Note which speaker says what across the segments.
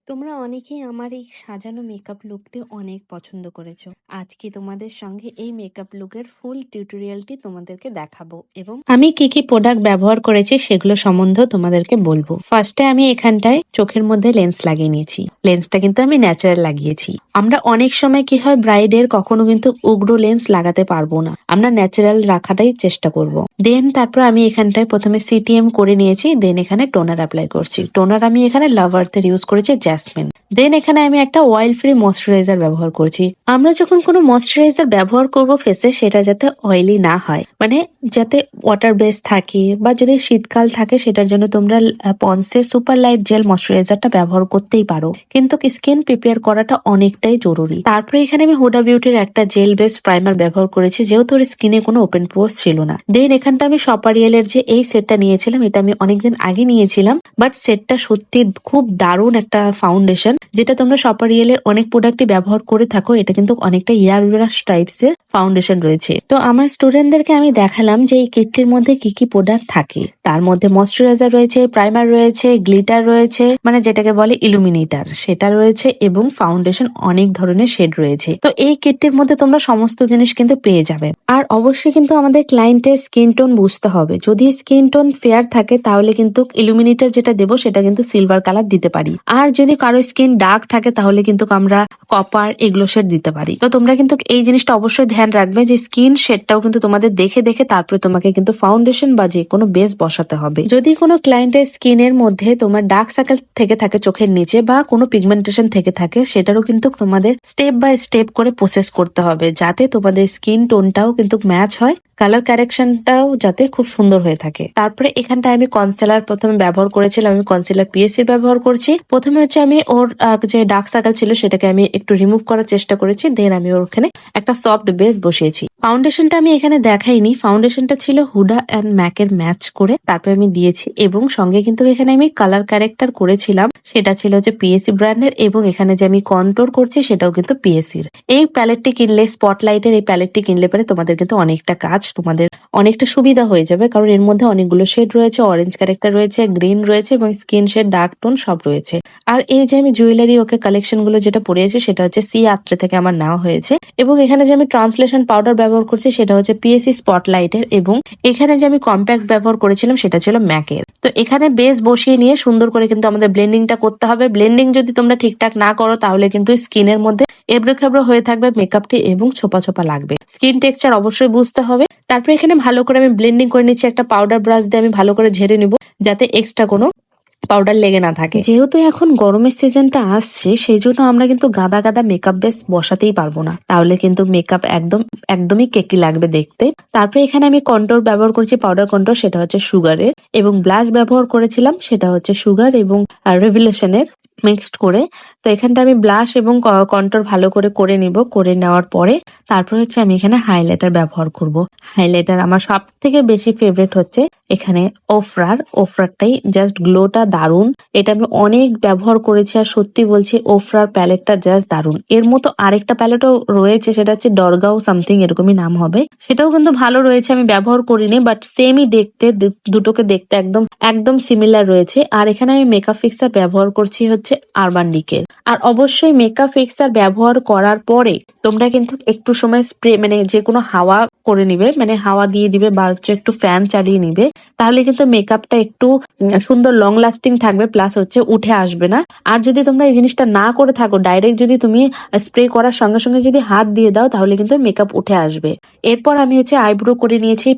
Speaker 1: তোমরা অনেকেই আমার এই সাজানো মেকআপ লুকটি অনেক পছন্দ করেছো। আজকে তোমাদের সঙ্গে এই মেকআপ লুকের ফুল টিউটোরিয়ালটি তোমাদেরকে দেখাবো এবং আমি কি কি প্রোডাক্ট ব্যবহার করেছি সেগুলো সম্বন্ধেও তোমাদেরকে বলবো। ফার্স্টে আমি এখানটায় চোখের মধ্যে লেন্স লাগিয়ে নিয়েছি। লেন্সটা কিন্তু আমি ন্যাচারাল লাগিয়েছি। আমরা অনেক সময় কি হয়, ব্রাইডের কখনো কিন্তু উগ্র লেন্স লাগাতে পারবো না, আমরা ন্যাচারাল রাখাটাই চেষ্টা করব। দেন তারপর আমি এখানটায় প্রথমে সিটিএম করে নিয়েছি, দেন এখানে টোনার অ্যাপ্লাই করছি। টোনার আমি এখানে লাভ আর্থের ইউজ করেছি জ্যাসমিন। দেন এখানে আমি একটা অয়েল ফ্রি ময়শ্চারাইজার ব্যবহার করছি। আমরা যখন কোনো ময়শ্চারাইজার ব্যবহার করব ফেসে, সেটা যাতে অয়েলি না হয়, মানে যাতে ওয়াটার বেস থাকে, বা যদি শীতকাল থাকে সেটার জন্য তোমরা পন্সের সুপার লাইট জেল ময়শ্চারাইজারটা ব্যবহার করতেই পারো, কিন্তু স্কিন প্রিপেয়ার করাটা অনেকটাই জরুরি। তারপরে এখানে আমি হুডা বিউটির একটা জেল বেস প্রাইমার ব্যবহার করেছি, যেহেতু ওর স্কিনে কোনো ওপেন পোর্স ছিল না। দেন এখানটা আমি সপারিয়েলের যে এই সেটটা নিয়েছিলাম, এটা আমি অনেকদিন আগে নিয়েছিলাম, বাট সেটটা সত্যি খুব দারুণ একটা ফাউন্ডেশন, যেটা তোমরা সপারিয়েলের অনেক প্রোডাক্টই ব্যবহার করে থাকো। এটা কিন্তু অনেকটা এয়ার ব্রাশ টাইপস এর ফাউন্ডেশন রয়েছে। তো আমার স্টুডেন্টদেরকে আমি দেখালাম যে এই কিটটির মধ্যে কি কি প্রোডাক্ট থাকে। তার মধ্যে ময়শ্চারাইজার রয়েছে, প্রাইমার রয়েছে, গ্লিটার রয়েছে, মানে যেটাকে বলে ইলুমিনেটার, সেটা রয়েছে, এবং ফাউন্ডেশন অনেক ধরনের শেড রয়েছে। তো এই কিটটির মধ্যে তোমরা সমস্ত জিনিস কিন্তু পেয়ে যাবে। আর অবশ্যই কিন্তু আমাদের ক্লায়েন্টের স্কিন টোন বুঝতে হবে। যদি স্কিন টোন ফেয়ার থাকে তাহলে কিন্তু ইলুমিনেটার যেটা দেবো সেটা কিন্তু সিলভার কালার দিতে পারি। আর যদি কারো স্কিন ডার্ক থাকে তাহলে কিন্তু আমরা কপার এগুলো শেড দিতে পারি। তো তোমরা কিন্তু এই জিনিসটা অবশ্যই ধ্যান রাখবে যে স্কিন শেডটাও কিন্তু তোমাদের দেখে দেখে তারপরে তোমাকে কিন্তু ফাউন্ডেশন বা যে কোনো বেস বসাতে হবে। যদি কোনো ক্লায়েন্টের স্কিনের মধ্যে তোমার ডার্ক সার্কেল থেকে থাকে চোখের নিচে, বা কোনো পিগমেন্টেশন থেকে থাকে, সেটারও কিন্তু তোমাদের স্টেপ বাই স্টেপ করে প্রসেস করতে হবে, যাতে তোমাদের স্কিন টোনটাও কিন্তু ম্যাচ হয়, কালার কারেকশনটাও যাতে খুব সুন্দর হয়ে থাকে। তারপরে এখানটা আমি কনসিলার প্রথমে ব্যবহার করেছিলাম। আমি কনসিলার পিএসসি ব্যবহার করছি। প্রথমে হচ্ছে আমি ওর যে ডার্ক সার্কেল ছিল সেটাকে আমি একটু রিমুভ করার চেষ্টা করেছি। দেন আমি ওখানে একটা সফট বেস বসিয়েছি। ফাউন্ডেশনটা আমি এখানে দেখাইনি, ফাউন্ডেশনটা ছিল হুডা অ্যান্ড ম্যাকের ম্যাচ করে তারপরে আমি দিয়েছি, এবং সঙ্গে কিন্তু এখানে আমি কালার কারেক্টার করেছিলাম, সেটা ছিল হচ্ছে পিএসসি ব্র্যান্ডের, এবং এখানে যে আমি কন্ট্রোল করছি সেটাও কিন্তু পিএসসির। এই প্যালেটটি কিনলে, স্পটলাইটের এই প্যালেটটি কিনলে পরে তোমাদের কিন্তু অনেকটা কাজ, তোমাদের অনেকটা সুবিধা হয়ে যাবে, কারণ এর মধ্যে অনেকগুলো শেড রয়েছে, অরেঞ্জ ক্যারেক্টার রয়েছে, গ্রিন রয়েছে, এবং স্কিন শেড, ডার্ক টোন সব রয়েছে। আর এই যে আমি জুয়েলারি ওকে কালেকশন গুলো যেটা পরিয়েছি সেটা হচ্ছে সি আত্রে থেকে আমার নেওয়া হয়েছে, এবং এখানে যে আমি ট্রান্সলেশন পাউডার ব্যবহার করছি সেটা হচ্ছে পিএসসি স্পটলাইটের, এবং এখানে যে আমি কম্প্যাক্ট ব্যবহার করেছিলাম সেটা ছিল ম্যাকের। তো এখানে বেস বসিয়ে নিয়ে সুন্দর করে কিন্তু আমাদের ব্লেন্ডিংটা করতে হবে। ব্লেন্ডিং যদি তোমরা ঠিকঠাক না করো তাহলে কিন্তু স্কিনের মধ্যে এবড়ো খেবড়ো হয়ে থাকবে মেকআপটি, এবং ছোপা ছোপা লাগবে। স্কিন টেক্সচার অবশ্যই বুঝতে হবে। তারপরে এখানে ভালো করে আমি ব্লেন্ডিং করে নিচ্ছি। একটা পাউডার ব্রাশ দিয়ে আমি ভালো করে ঝেড়ে নিব, যাতে এক্সট্রা কোনো পাউডার লেগে না থাকে। যেহেতু এখন গরমের সিজনটা আসছে, সেই জন্য আমরা কিন্তু গাদা গাদা মেকআপ বেস বসাতেই পারবো না, তাহলে কিন্তু মেকআপ একদমই কেকি লাগবে দেখতে। তারপরে এখানে আমি কন্ট্রোল ব্যবহার করছি, পাউডার কন্ট্রোল, সেটা হচ্ছে সুগারের, এবং ব্লাশ ব্যবহার করেছিলাম, সেটা হচ্ছে সুগার এবং রেভলিউশনের মিক্সড করে। তো এখানটা আমি ব্লাশ এবং কন্ট্রোল ভালো করে নিব। করে নেওয়ার পরে তারপর হচ্ছে আমি এখানে হাইলাইটার ব্যবহার করব। হাইলাইটার আমার সব থেকে বেশি ফেভারিট হচ্ছে এখানে ওফরারটাই জাস্ট গ্লোটা দারুন। এটা আমি অনেক ব্যবহার করেছি, আর সত্যি বলছি ওফরার প্যালেটটা জাস্ট দারুন। এর মতো আরেকটা প্যালেটও রয়েছে, সেটা হচ্ছে ডরগাও সামথিং এরকমই নাম হবে, সেটাও কিন্তু ভালো রয়েছে, আমি ব্যবহার করিনি, বাট সেমই দেখতে, দুটোকে দেখতে একদম একদম সিমিলার রয়েছে। আর এখানে আমি মেকআপ ফিক্সার ব্যবহার করছি হচ্ছে আরবান ডিকের। আর অবশ্যই মেকআপ ফিক্সার ব্যবহার করার পরে তোমরা কিন্তু একটু সময় স্প্রে, মানে যে কোনো হাওয়া করে নিবে, মানে হাওয়া দিয়ে দিবে, বা হচ্ছে একটু ফ্যান চালিয়ে নিবে, তাহলে কিন্তু মেকআপটা একটু সুন্দর লং লাস্টিং থাকবে, প্লাস হচ্ছে উঠে আসবে না। আর যদি তোমরা এই জিনিসটা না করে থাকো, ডাইরেক্ট যদি তুমি স্প্রে করার সঙ্গে সঙ্গে যদি হাত দিয়ে দাও, তাহলে কিন্তু মেকআপ উঠে আসবে। এরপর আমি হচ্ছে আইব্রো করে নিয়েছি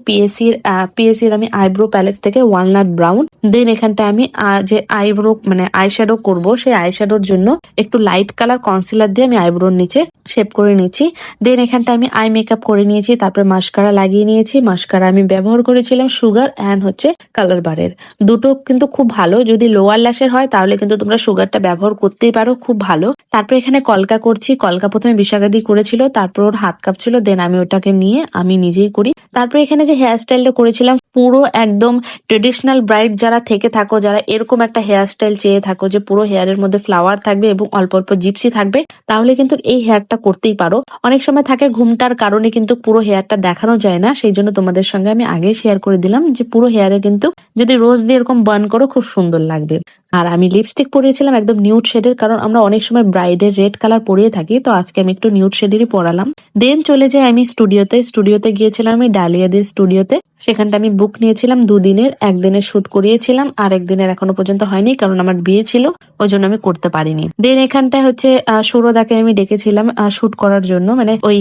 Speaker 1: পিএসসির আমি আইব্রো প্যালেট থেকে ওয়ালনাট ব্রাউন। দেন এখানটা আমি যে আইব্রো মানে আইশ্যাডো করবো, সেই আইশ্যাডোর জন্য একটু লাইট কালার কনসিলার দিয়ে আমি আইব্রোর নিচে শেপ করে নিচ্ছি। দেন এখানটা আমি আই মেকআপ করে নিয়েছি, তারপর মাস্কারা লাগিয়ে নিয়েছি। মাস্কারা আমি ব্যবহার করেছিলাম সুগার অ্যান্ড হচ্ছে কালার বারের। দুটো কিন্তু খুব ভালো, যদি লোয়ার ল্যাশের হয় তাহলে কিন্তু তোমরা সুগারটা ব্যবহার করতেই পারো, খুব ভালো। তারপর এখানে কলকা করছি। কলকা প্রথমে বিশাখাদি করেছিল, তারপর ওর হাত কাঁপছিল, দেন আমি ওটাকে নিয়ে আমি নিজেই করি। তারপর এখানে যে হেয়ার স্টাইলটা করেছিলাম, পুরো একদম ট্রেডিশনাল ব্রাইড যারা থেকে থাকো, যারা এরকম একটা হেয়ার স্টাইল চেয়ে থাকো যে পুরো হেয়ারের মধ্যে ফ্লাওয়ার থাকবে এবং অল্প অল্প জিপসি থাকবে, তাহলে কিন্তু এই হেয়ারটা করতেই পারো। অনেক সময় থাকে ঘুমটার কারণে কিন্তু পুরো হেয়ারটা দেখানো যায় না, সেই জন্য তোমাদের সঙ্গে আমি আগে শেয়ার করে দিলাম যে পুরো হেয়ারে কিন্তু যদি রোজ দিয়ে এরকম বার্ন করো খুব সুন্দর লাগবে। আর আমি লিপস্টিক পরিয়েছিলাম একদম নিউড শেডের, কারণ আমরা অনেক সময় ব্রাইডের রেড কালার পরিয়ে থাকি, তো আজকে আমি একটু নিউড শেডেরই পরালাম। দেন চলে যাই আমি স্টুডিওতে গিয়েছিলাম আমি ডালিয়াদের স্টুডিওতে। সেখানটা আমি বুক নিয়েছিলাম 2 দিনের, একদিনের শুট করিয়েছিলাম আর একদিনের এখনো পর্যন্ত হয়নি, কারণ আমার বিয়ে ছিল, ওই জন্য আমি করতে পারিনি। দেন এখানটায় হচ্ছে সৌরদাকে আমি ডেকেছিলাম শুট করার জন্য, মানে ওই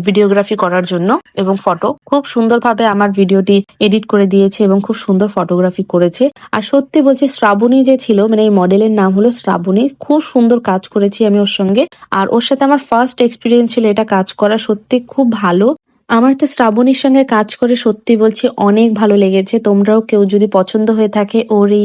Speaker 1: ভিডিওগ্রাফি করার জন্য এবং ফটো। খুব সুন্দরভাবে আমার ভিডিওটি এডিট করে দিয়েছে এবং খুব সুন্দর ফটোগ্রাফি করেছে। আর সত্যি বলছি, শ্রাবণী যে ছিল, মানে এই মডেলের নাম হলো শ্রাবণী, খুব সুন্দর কাজ করেছি আমি ওর সঙ্গে। আর ওর সাথে আমার ফার্স্ট এক্সপিরিয়েন্স ছিল এটা কাজ করা, সত্যি খুব ভালো। আমার তো শ্রাবণীর সঙ্গে কাজ করে সত্যি বলছি অনেক ভালো লেগেছে। তোমরাও কেউ যদি পছন্দ হয়ে থাকে ওর এই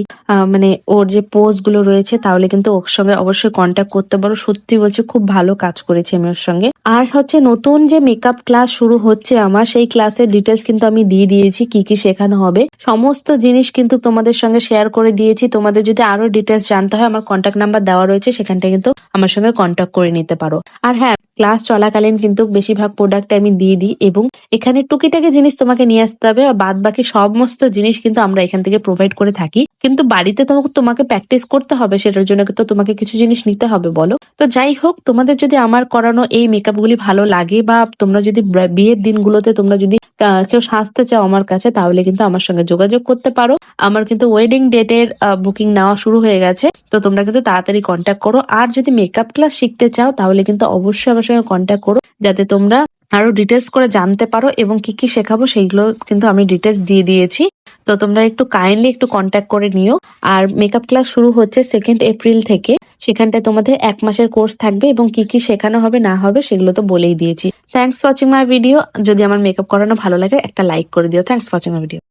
Speaker 1: মানে ওর যে পোজ গুলো রয়েছে, তাহলে কিন্তু ওর সঙ্গে অবশ্যই কন্ট্যাক্ট করতে পারো। সত্যি বলছি খুব ভালো কাজ করেছি আমি ওর সঙ্গে। আর হচ্ছে নতুন যে মেকআপ ক্লাস শুরু হচ্ছে আমার, সেই ক্লাসের ডিটেলস কিন্তু আমি দিয়ে দিয়েছি, কি কি শেখানো হবে সমস্ত জিনিস কিন্তু তোমাদের সঙ্গে শেয়ার করে দিয়েছি। তোমাদের যদি আরো ডিটেলস জানতে হয়, আমার কন্ট্যাক্ট নাম্বার দেওয়া রয়েছে, সেখান থেকে কিন্তু আমার সঙ্গে কন্ট্যাক্ট করে নিতে পারো। আর হ্যাঁ, ক্লাস চলাকালীন কিন্তু বেশিরভাগ প্রোডাক্ট আমি দিয়ে দিই এবং এখানে টুকিটাকি জিনিস তোমাকে নিয়ে আসতে হবে, আর বাদ বাকি সমস্ত জিনিস কিন্তু আমরা এখান থেকে প্রোভাইড করে থাকি। কিন্তু বাড়িতে তোমাকে প্র্যাকটিস করতে হবে, সেটার জন্য তো তোমাকে কিছু জিনিস নিতে হবে, বলো। তো যাই হোক, তোমাদের যদি আমার করানো এই মেকআপ গুলি ভালো লাগে, বা তোমরা যদি বিয়ের দিনগুলোতে তোমরা যদি কেউ সাজতে চাও আমার কাছে, তাহলে কিন্তু আমার সঙ্গে যোগাযোগ করতে পারো। আমার কিন্তু ওয়েডিং ডেটের বুকিং নেওয়া শুরু হয়ে গেছে, তো তোমরা কিন্তু তাড়াতাড়ি কন্ট্যাক্ট করো। আর যদি মেকআপ ক্লাস শিখতে চাও, তাহলে কিন্তু অবশ্যই আমার সঙ্গে কন্ট্যাক্ট করো, যাতে তোমরা আরো ডিটেলস করে জানতে পারো এবং কি কি শেখাবো সেইগুলো কিন্তু আমি ডিটেলস দিয়ে দিয়েছি। তো তোমরা একটু কাইন্ডলি একটু কন্ট্যাক্ট করে নিও। আর মেকআপ ক্লাস শুরু হচ্ছে 2 এপ্রিল থেকে। সেখানটায় তোমাদের 1 মাসের কোর্স থাকবে এবং কি কি শেখানো হবে না হবে সেগুলো তো বলেই দিয়েছি। Thanks for watching my video. যদি আমার মেকআপ করানো ভালো লাগে, একটা লাইক করে দিও। Thanks for watching my video.